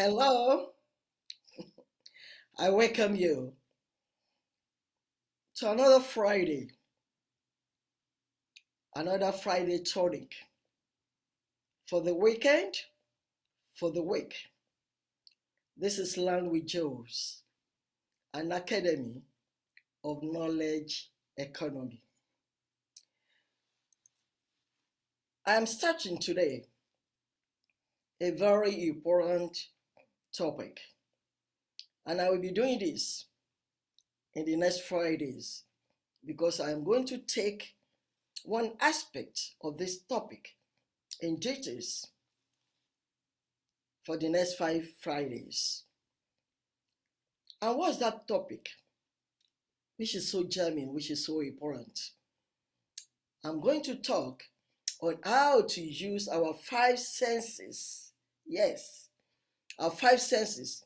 Hello, I welcome you to another Friday tonic for the weekend, for the week. This is Land with Joes, an academy of knowledge economy. I am starting today a very important topic, and I will be doing this in the next Fridays because I am going to take one aspect of this topic in details for the next 5 Fridays. And what's that topic which is so germane, which is so important? I'm going to talk on how to use our 5 senses. Yes, our 5 senses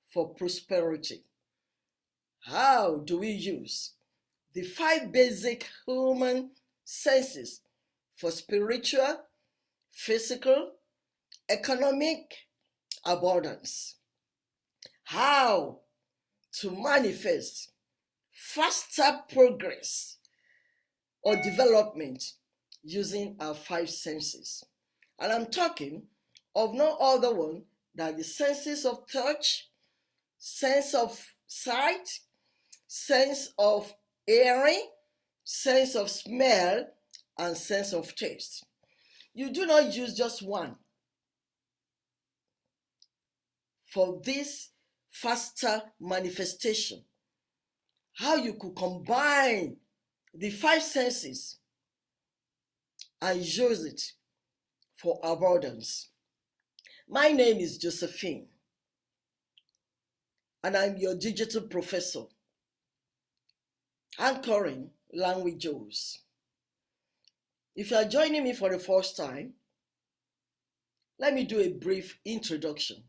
for prosperity. How do we use the 5 basic human senses for spiritual, physical, economic abundance? How to manifest faster progress or development using our 5 senses. And I'm talking of no other one than the senses of touch, sense of sight, sense of hearing, sense of smell, and sense of taste. You do not use just one for this faster manifestation. How you could combine the 5 senses and use it for abundance. My name is Josephine, and I'm your digital professor, anchoring languages. If you are joining me for the first time, let me do a brief introduction.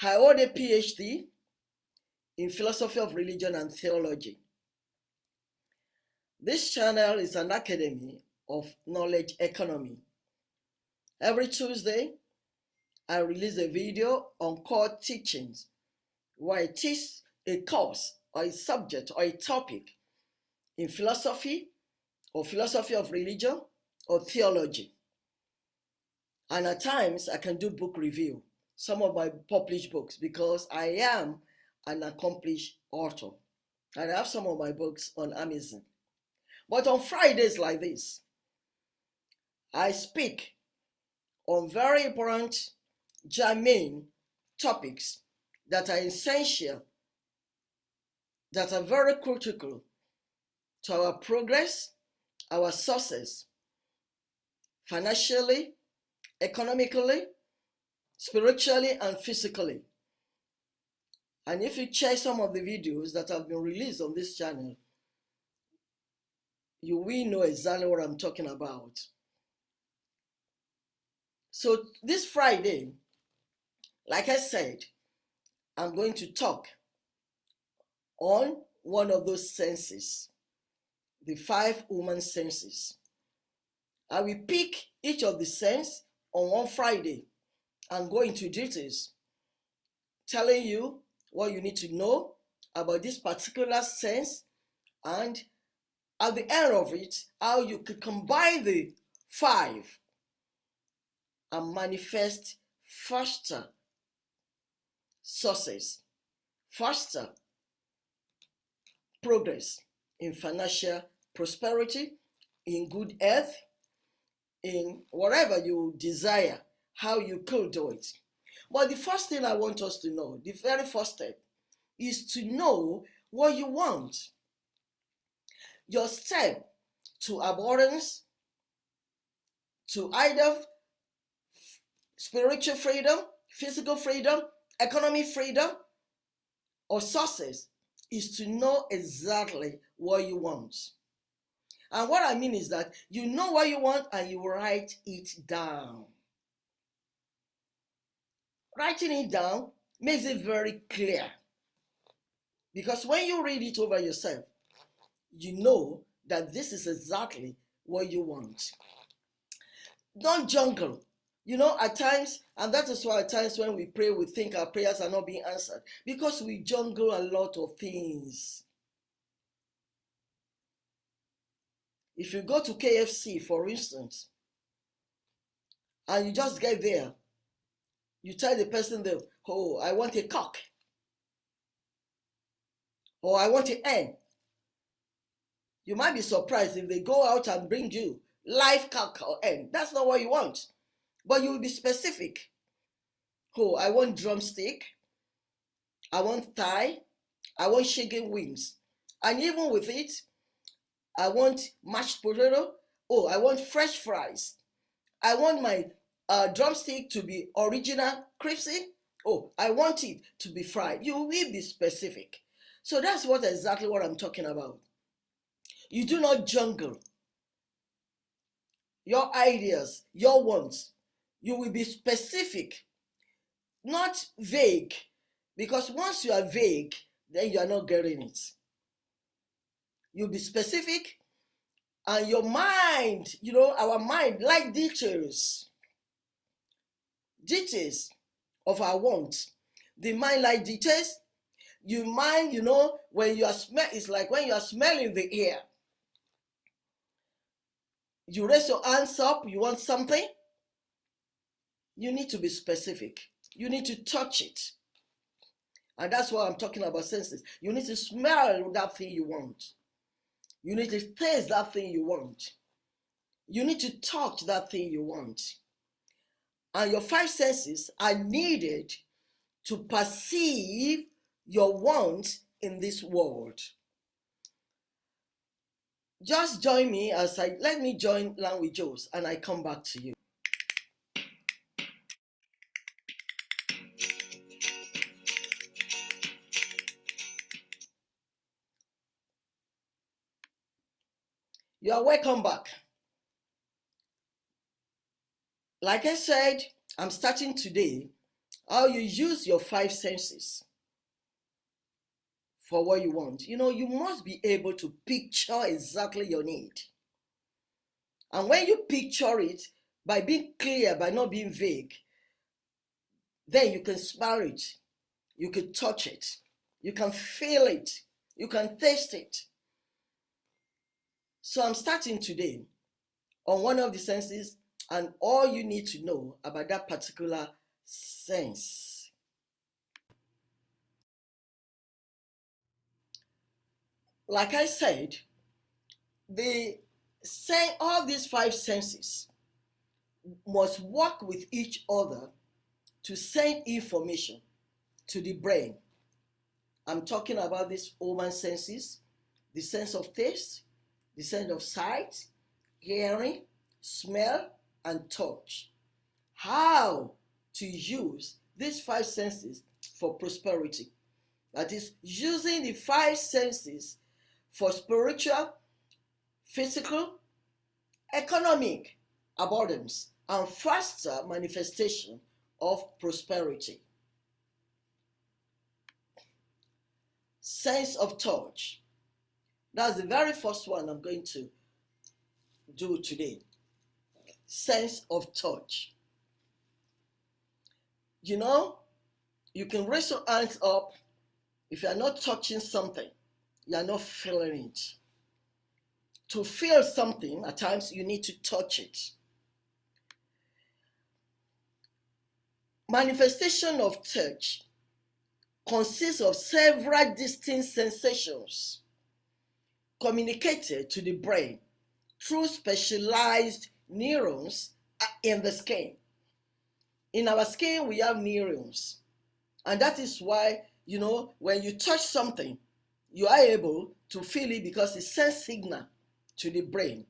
I hold a Ph.D. in philosophy of religion and theology. This channel is an academy of knowledge economy. Every Tuesday, I release a video on core teachings where I teach a course or a subject or a topic in philosophy or philosophy of religion or theology. And at times, I can do book review, some of my published books, because I am an accomplished author. And I have some of my books on Amazon. But on Fridays like this, I speak on very important, germane topics that are essential, that are very critical to our progress, our success, financially, economically, spiritually, and physically. And if you check some of the videos that have been released on this channel, you will know exactly what I'm talking about. So this Friday, like I said, I'm going to talk on one of those senses, the 5 human senses. I will pick each of the sense on one Friday and go into details, telling you what you need to know about this particular sense, and at the end of it, how you could combine the 5 and manifest faster success, faster progress in financial prosperity, in good health, in whatever you desire, how you could do it. But the first thing I want us to know, the very first step, is to know what you want. Your step to abundance, to either spiritual freedom, physical freedom, economic freedom, or success, is to know exactly what you want. And what I mean is that you know what you want and you write it down. Writing it down makes it very clear, because when you read it over yourself, you know that this is exactly what you want. Don't jungle At times, and that is why at times when we pray, we think our prayers are not being answered because we jungle a lot of things. If you go to KFC, for instance, and you just get there, you tell the person there, oh, I want a cock, or I want an hen. You might be surprised if they go out and bring you live cock or hen. That's not what you want. But you will be specific. Oh, I want drumstick, I want thigh, I want chicken wings. And even with it, I want mashed potato. Oh, I want fresh fries. I want my drumstick to be original crispy. Oh, I want it to be fried. You will be specific. So that's exactly what I'm talking about. You do not jungle your ideas, your wants. You will be specific, not vague. Because once you are vague, then you are not getting it. You'll be specific, and your mind, our mind like details of our wants. The mind like details. You mind, when you are it's like when you are smelling the air. You raise your hands up, you want something, you need to be specific. You need to touch it. And that's why I'm talking about senses. You need to smell that thing you want. You need to taste that thing you want. You need to touch that thing you want. And your five senses are needed to perceive your wants in this world. Just join me let me join Language Joes and I come back to you. You are welcome back. Like I said, I'm starting today how you use your five senses for what you want. You must be able to picture exactly your need. And when you picture it, by being clear, by not being vague, then you can smell it, you can touch it, you can feel it, you can taste it. So I'm starting today on one of the senses and all you need to know about that particular sense. Like I said, all these five senses must work with each other to send information to the brain. I'm talking about these human senses, the sense of taste, the sense of sight, hearing, smell, and touch. How to use these five senses for prosperity. That is, using the five senses for spiritual, physical, economic abundance, and faster manifestation of prosperity. Sense of touch. That's the very first one I'm going to do today. Sense of touch. You can raise your hands up. If you are not touching something, you are not feeling it. To feel something, at times you need to touch it. Manifestation of touch consists of several distinct sensations communicated to the brain through specialized neurons in the skin. In our skin, we have neurons. And that is why, when you touch something, you are able to feel it because it sends signal to the brain.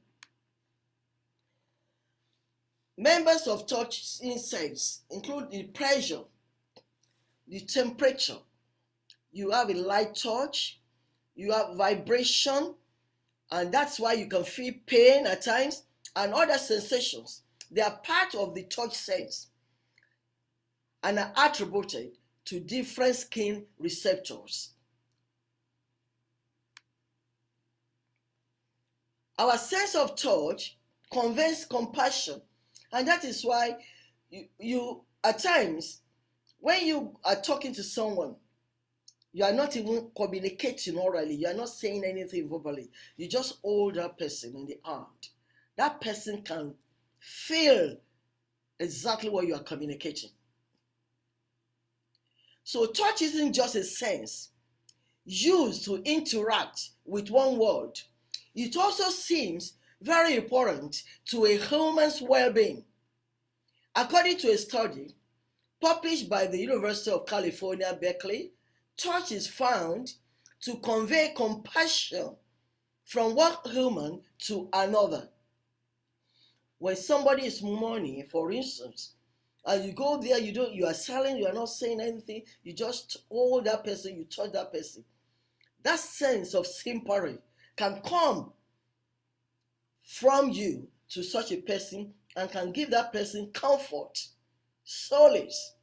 Members of touch sense include the pressure, the temperature. You have a light touch, you have vibration, and that's why you can feel pain at times and other sensations. They are part of the touch sense and are attributed to different skin receptors. Our sense of touch conveys compassion, and that is why you at times when you are talking to someone, you are not even communicating orally, you are not saying anything verbally, you just hold that person in the hand. That person can feel exactly what you are communicating. So touch isn't just a sense used to interact with one world. It also seems very important to a human's well-being. According to a study published by the University of California, Berkeley, touch is found to convey compassion from one human to another. When somebody is mourning, for instance, and you go there, you are silent, you are not saying anything, you just hold that person, you touch that person. That sense of sympathy can come from you to such a person and can give that person comfort, solace.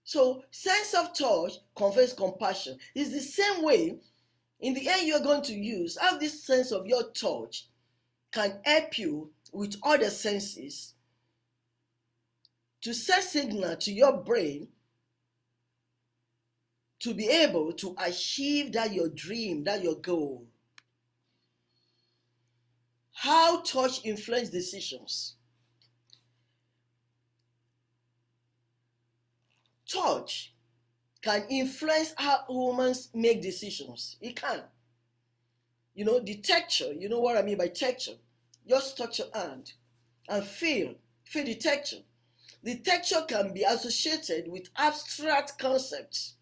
So sense of touch conveys compassion. It's the same way in the end you're going to use. Have this sense of your touch can help you with other senses to send signal to your brain to be able to achieve that your dream, that your goal. How touch influences decisions. Touch can influence how humans make decisions. It can. The texture, you know what I mean by texture. Just touch your hand and feel the texture. The texture can be associated with abstract concepts.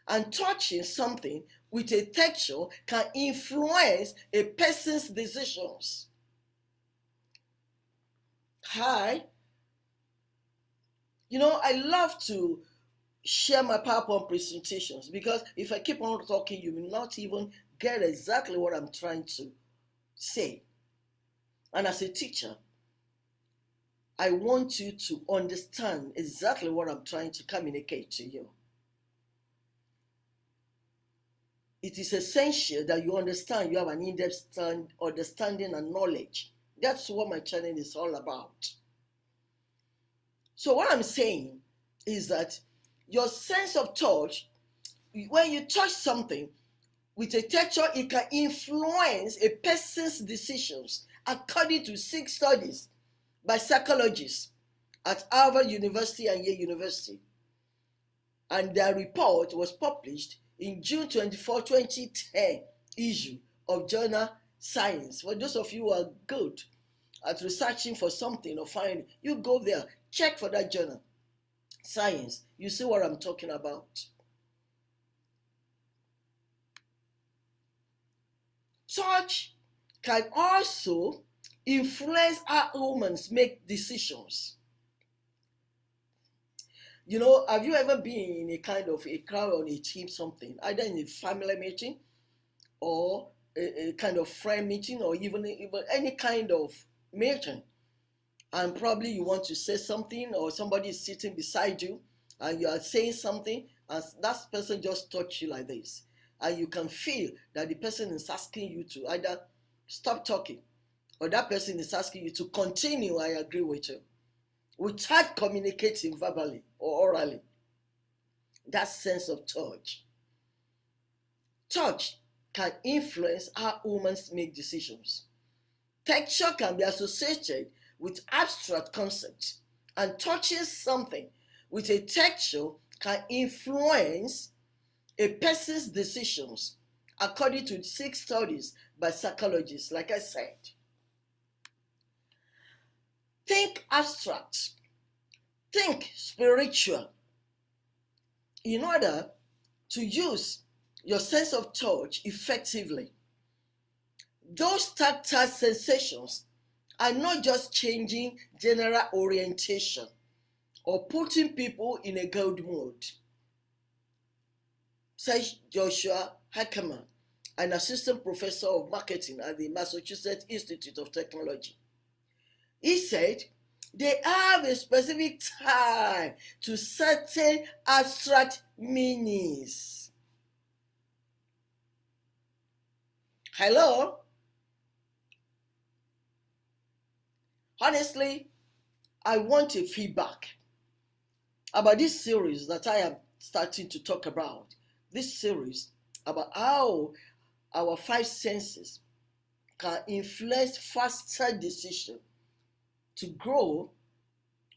And touching something with a texture can influence a person's decisions. Hi. I love to share my PowerPoint presentations because if I keep on talking, you will not even get exactly what I'm trying to say. And as a teacher, I want you to understand exactly what I'm trying to communicate to you. It is essential that you understand, you have an in-depth understanding and knowledge. That's what my channel is all about. So what I'm saying is that your sense of touch, when you touch something with a texture, it can influence a person's decisions according to 6 studies by psychologists at Harvard University and Yale University. And their report was published in June 24, 2010 issue of journal Science. For those of you who are good at researching for something or finding, you go there, check for that journal Science. You see what I'm talking about. Touch can also influence how humans make decisions. Have you ever been in a kind of a crowd on a team, something, either in a family meeting or a kind of friend meeting or even any kind of meeting, and probably you want to say something or somebody is sitting beside you and you are saying something and that person just touch you like this, and you can feel that the person is asking you to either stop talking or that person is asking you to continue. I agree with you, without communicating verbally or orally. That sense of touch. Touch can influence how humans make decisions. Texture can be associated with abstract concepts, and touching something with a texture can influence a person's decisions, according to 6 studies by psychologists, like I said. Think abstract, think spiritual. In order to use your sense of touch effectively, those tactile sensations are not just changing general orientation or putting people in a good mood, says Joshua Hackerman, an assistant professor of marketing at the Massachusetts Institute of Technology. He said they have a specific time to certain abstract meanings. Hello? Honestly, I want a feedback about this series that I am starting to talk about. This series about how our five senses can influence faster decision to grow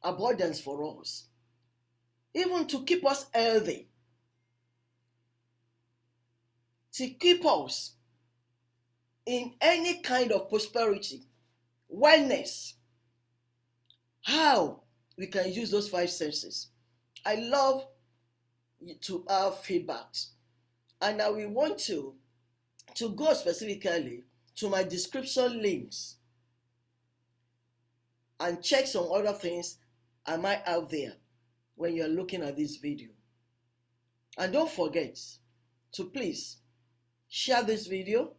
abundance for us, even to keep us healthy, to keep us in any kind of prosperity, wellness, how we can use those five senses. I love to have feedbacks, and I will want to go specifically to my description links and check some other things I might have there when you're looking at this video. And don't forget to please share this video,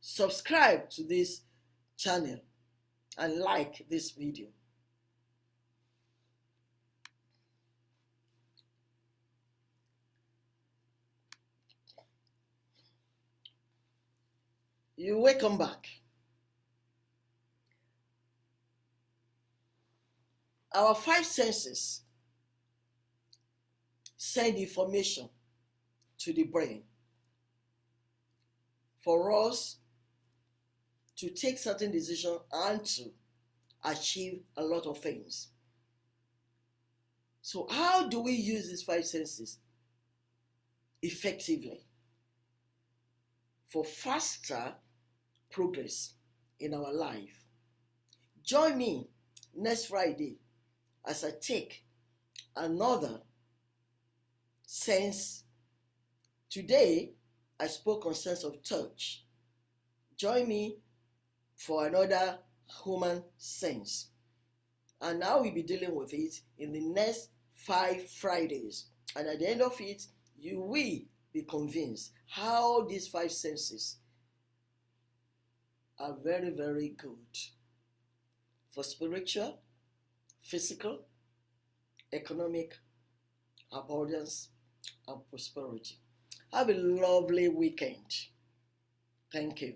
subscribe to this channel, and like this video. You welcome back. Our five senses send information to the brain for us to take certain decisions and to achieve a lot of things. So how do we use these five senses effectively for faster progress in our life? Join me next Friday as I take another sense. Today, I spoke on sense of touch. Join me for another human sense. And now we'll be dealing with it in the next 5 Fridays. And at the end of it, you will be convinced how these five senses are very, very good for spiritual, physical, economic abundance, and prosperity. Have a lovely weekend. Thank you.